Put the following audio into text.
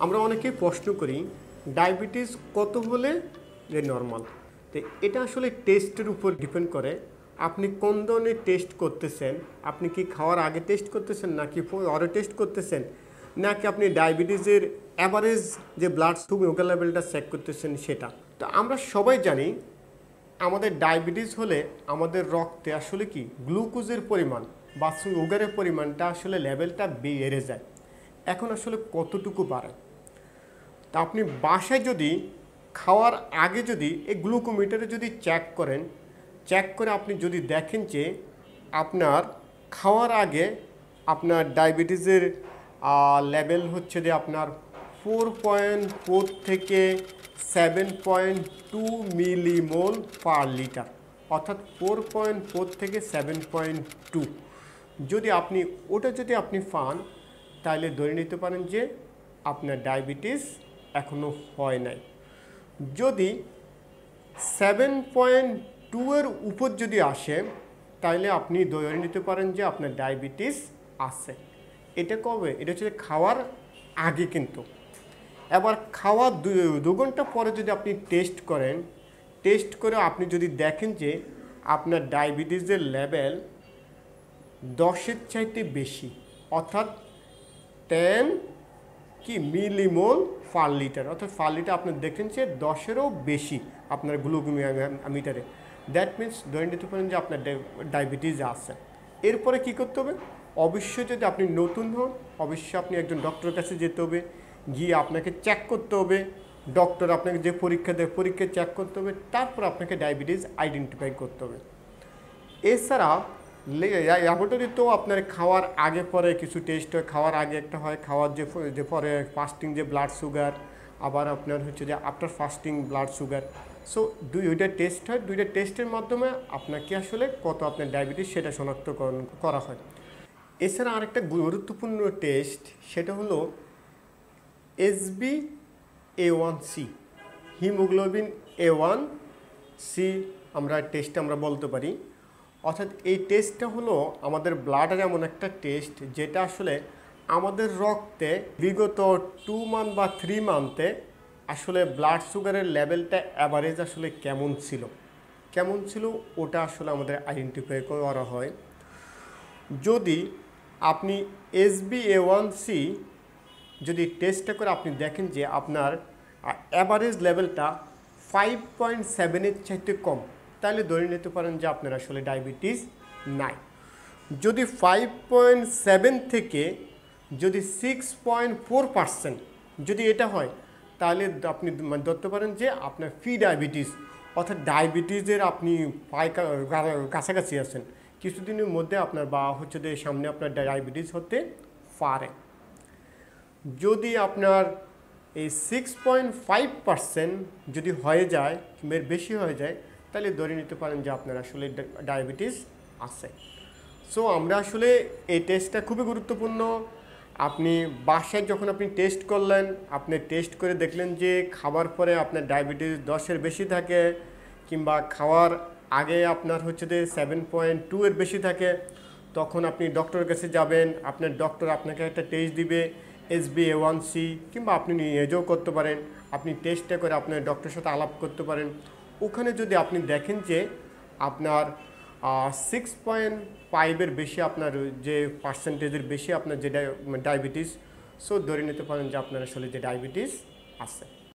আমরা অনেকেই প্রশ্ন করি ডায়াবেটিস কত হলে যে নর্মাল। তো এটা আসলে টেস্টের উপর ডিপেন্ড করে আপনি কোন ধরনের টেস্ট করতেছেন। আপনি কি খাওয়ার আগে টেস্ট করতেছেন নাকি পরে টেস্ট করতেছেন, নাকি আপনি ডায়াবেটিসের অ্যাভারেজ যে ব্লাড সুগার লেভেলটা চেক করতেছেন সেটা। তো আমরা সবাই জানি আমাদের ডায়াবেটিস হলে আমাদের রক্তে আসলে কি গ্লুকোজের পরিমাণ বা সুগারের পরিমাণটা আসলে লেভেলটা বেড়ে যায়। এখন আসলে কতটুকু বাড়ে তা আপনি বাসায় যদি খাওয়ার আগে যদি এই গ্লুকোমিটারে যদি চেক করেন, চেক করে আপনি যদি দেখেন যে আপনার খাওয়ার আগে আপনার ডায়াবেটিসের লেভেল হচ্ছে যে আপনার 4.4 থেকে 7.2 মিলিমোল পার লিটার, অর্থাৎ 4.4 থেকে 7.2। যদি আপনি ওটা যদি আপনি পান তাহলে ধরে নিতে পারেন যে আপনার ডায়াবেটিস এখনও হয় নাই। যদি 7.2 এর উপর যদি আসে তাহলে আপনি ধরে নিতে পারেন যে আপনার ডায়াবেটিস আছে। এটা কবে? এটা হচ্ছে খাওয়ার আগে। কিন্তু এবার খাওয়ার 2 ঘন্টা পরে যদি আপনি টেস্ট করেন, টেস্ট করে আপনি যদি দেখেন যে আপনার ডায়াবেটিসের লেভেল 10-এর চাইতে বেশি, অর্থাৎ 10 কি মিলিমোল পার লিটার, অর্থাৎ পার লিটার আপনি দেখেন যে 10-এরও বেশি আপনার গ্লুকোমিটারে, দ্যাট মিনস ধরে নিতে পারেন যে আপনার ডায়াবেটিস আছে। এরপরে কি করতে হবে? অবশ্যই যদি আপনি নতুন হন অবশ্যই আপনি একজন ডক্টরের কাছে যেতে হবে, গিয়ে আপনাকে চেক করতে হবে। ডক্টর আপনাকে যে পরীক্ষা দেয় পরীক্ষা চেক করতে হবে, তারপর আপনাকে ডায়াবেটিস আইডেন্টিফাই করতে হবে। এছাড়া ল্যাবরেটরি তো আপনার খাওয়ার আগে পরে কিছু টেস্ট হয়। খাওয়ার আগে একটা হয় খাওয়ার যে পরে ফাস্টিং যে ব্লাড সুগার, আবার আপনার হচ্ছে যে after fasting blood sugar. So দুইটা টেস্ট হয়, দুইটা টেস্টের মাধ্যমে আপনাকে আসলে কত আপনার ডায়াবেটিস সেটা শনাক্তকরণ করা হয়। এছাড়া আরেকটা গুরুত্বপূর্ণ টেস্ট সেটা হলো HbA1c, হিমোগ্লোবিন A1c আমরা টেস্ট আমরা বলতে পারি। অর্থাৎ এই টেস্টটা হলো আমাদের ব্লাডের এমন একটা টেস্ট যেটা আসলে আমাদের রক্তে বিগত 2 মান্থ বা 3 মান্থে আসলে ব্লাড সুগারের লেভেলটা অ্যাভারেজ আসলে কেমন ছিল ওটা আসলে আমাদের আইডেন্টিফাই করা হয়। যদি আপনি HbA1c যদি টেস্টটা করে আপনি দেখেন যে আপনার অ্যাভারেজ লেভেলটা 5.7-এর চাইতে কম, তাহলে ধরে নিতে পারেন যে আপনার আসলে ডায়াবেটিস নাই। যদি 5.7 থেকে যদি 6.4% যদি এটা হয় তাহলে আপনি ধরতে পারেন যে আপনার প্রি ডায়াবেটিস, অর্থাৎ ডায়াবেটিসের আপনি কাছাকাছি আছেন। কিছুদিনের মধ্যে আপনার বা হচ্ছে যে সামনে আপনার ডায়াবেটিস হতে পারে। যদি আপনার এই 6.5% যদি হয়ে যায় কিংবা বেশি হয়ে যায় তাহলে ধরে নিতে পারেন যে আপনার আসলে ডায়াবেটিস আছে। সো আমরা আসলে এই টেস্টটা খুবই গুরুত্বপূর্ণ। আপনি বাসায় যখন আপনি টেস্ট করলেন, আপনি টেস্ট করে দেখলেন যে খাবার পরে আপনার ডায়াবেটিস 10-এর বেশি থাকে কিংবা খাওয়ার আগে আপনার হচ্ছে যে 7.2 এর বেশি থাকে, তখন আপনি ডক্টরের কাছে যাবেন। আপনার ডক্টর আপনাকে একটা টেস্ট দিবে HbA1c, কিংবা আপনি নিজেও করতে পারেন। আপনি টেস্টটা করে আপনার ডক্টরের সাথে আলাপ করতে পারেন। ওখানে যদি আপনি দেখেন যে আপনার 6.5-এর বেশি আপনার যে পার্সেন্টেজের বেশি আপনার যে ডায়াবেটিস, সো ধরে নিতে পারেন যে আপনার আসলে যে ডায়াবেটিস আছে।